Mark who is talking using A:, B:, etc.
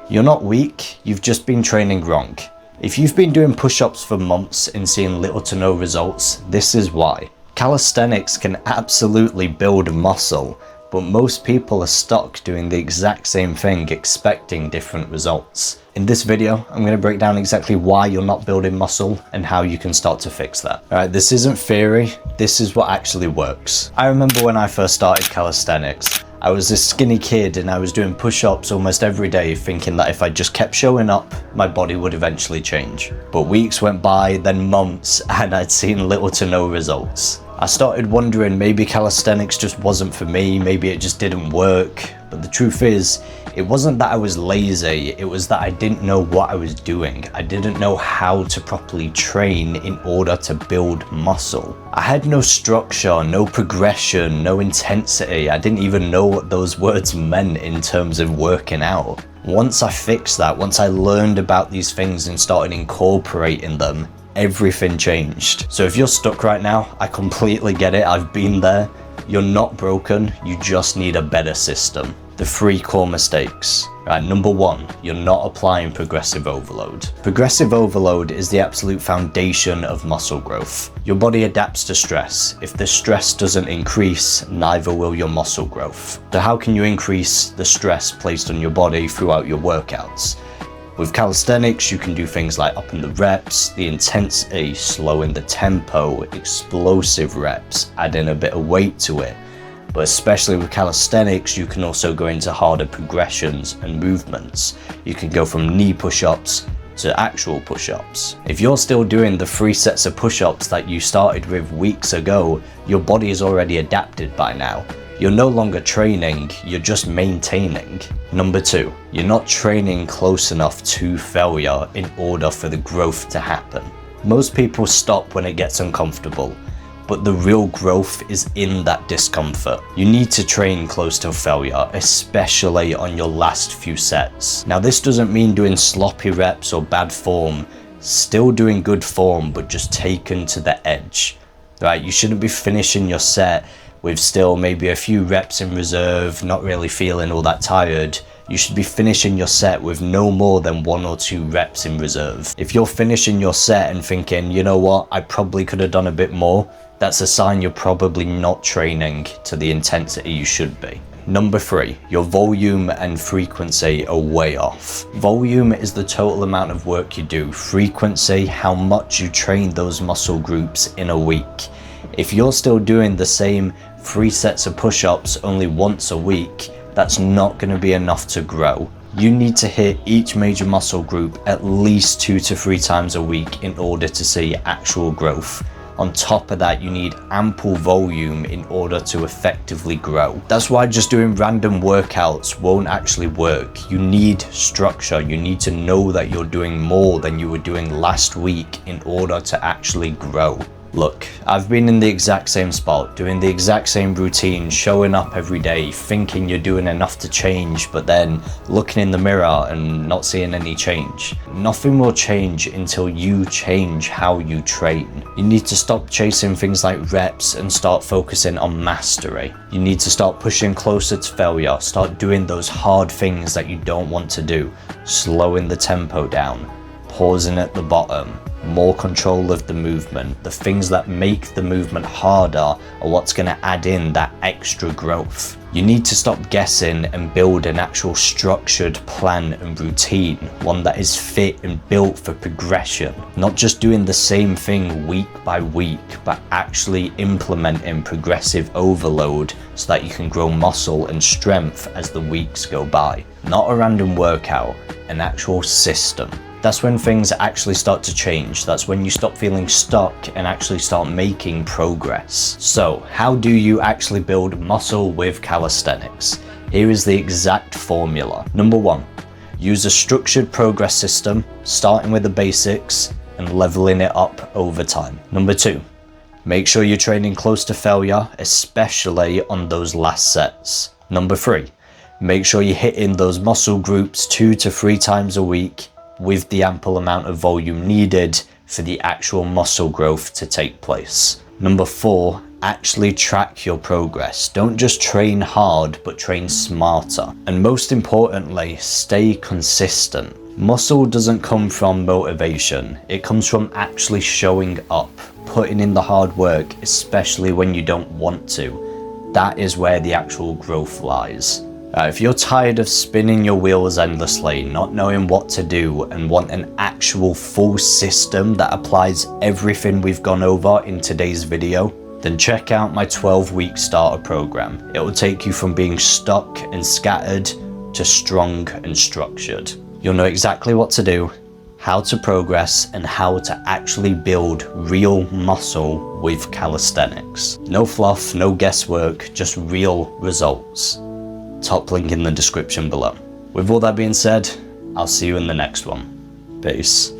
A: You're not weak, you've just been training wrong. If you've been doing push-ups for months and seeing little to no results, this is why. Calisthenics can absolutely build muscle, but most people are stuck doing the exact same thing expecting different results. In this video, I'm going to break down exactly why you're not building muscle and how you can start to fix that. Alright, this isn't theory, this is what actually works. I remember when I first started calisthenics, I was this skinny kid and I was doing push-ups almost every day thinking that if I just kept showing up, my body would eventually change. But weeks went by, then months, and I'd seen little to no results. I started wondering maybe calisthenics just wasn't for me, maybe it just didn't work. But the truth is, it wasn't that I was lazy, it was that I didn't know what I was doing. I didn't know how to properly train in order to build muscle. I had no structure, no progression, no intensity. I didn't even know what those words meant in terms of working out. Once I fixed that, once I learned about these things and started incorporating them, everything changed. So if you're stuck right now, I completely get it, I've been there. You're not broken, you just need a better system. The 3 core mistakes. Right, number 1, you're not applying progressive overload. Progressive overload is the absolute foundation of muscle growth. Your body adapts to stress. If the stress doesn't increase, neither will your muscle growth. So how can you increase the stress placed on your body throughout your workouts? With calisthenics, you can do things like upping the reps, the intensity, slowing the tempo, explosive reps, adding a bit of weight to it. But especially with calisthenics, you can also go into harder progressions and movements. You can go from knee push-ups to actual push-ups. If you're still doing the 3 sets of push-ups that you started with weeks ago, your body is already adapted by now. You're no longer training, you're just maintaining. Number 2, you're not training close enough to failure in order for the growth to happen. Most people stop when it gets uncomfortable, but the real growth is in that discomfort. You need to train close to failure, especially on your last few sets. Now this doesn't mean doing sloppy reps or bad form, still doing good form, but just taken to the edge. Right, you shouldn't be finishing your set with still maybe a few reps in reserve, not really feeling all that tired. You should be finishing your set with no more than 1 or 2 reps in reserve. If you're finishing your set and thinking, you know what, I probably could have done a bit more, that's a sign you're probably not training to the intensity you should be. Number 3, your volume and frequency are way off. Volume is the total amount of work you do. Frequency, how much you train those muscle groups in a week. If you're still doing the same 3 sets of push-ups only once a week, that's not going to be enough to grow. You need to hit each major muscle group at least 2 to 3 times a week in order to see actual growth. On top of that, you need ample volume in order to effectively grow. That's why just doing random workouts won't actually work. You need structure. You need to know that you're doing more than you were doing last week in order to actually grow. Look, I've been in the exact same spot, doing the exact same routine, showing up every day, thinking you're doing enough to change, but then looking in the mirror and not seeing any change. Nothing will change until you change how you train. You need to stop chasing things like reps and start focusing on mastery. You need to start pushing closer to failure, start doing those hard things that you don't want to do, slowing the tempo down, pausing at the bottom, more control of the movement. The things that make the movement harder are what's going to add in that extra growth. You need to stop guessing and build an actual structured plan and routine, one that is fit and built for progression. Not just doing the same thing week by week, but actually implementing progressive overload so that you can grow muscle and strength as the weeks go by. Not a random workout, an actual system. That's when things actually start to change. That's when you stop feeling stuck and actually start making progress. So, how do you actually build muscle with calisthenics? Here is the exact formula. Number 1, use a structured progress system, starting with the basics and leveling it up over time. Number 2, make sure you're training close to failure, especially on those last sets. Number 3, make sure you're hitting those muscle groups 2 to 3 times a week with the ample amount of volume needed for the actual muscle growth to take place. Number 4, actually track your progress. Don't just train hard, but train smarter. And most importantly, stay consistent. Muscle doesn't come from motivation. It comes from actually showing up, putting in the hard work, especially when you don't want to. That is where the actual growth lies. If you're tired of spinning your wheels endlessly, not knowing what to do, and want an actual full system that applies everything we've gone over in today's video, then check out my 12-week starter program. It will take you from being stuck and scattered to strong and structured. You'll know exactly what to do, how to progress, and how to actually build real muscle with calisthenics. No fluff, no guesswork, just real results. Top link in the description below. With all that being said, I'll see you in the next one. Peace.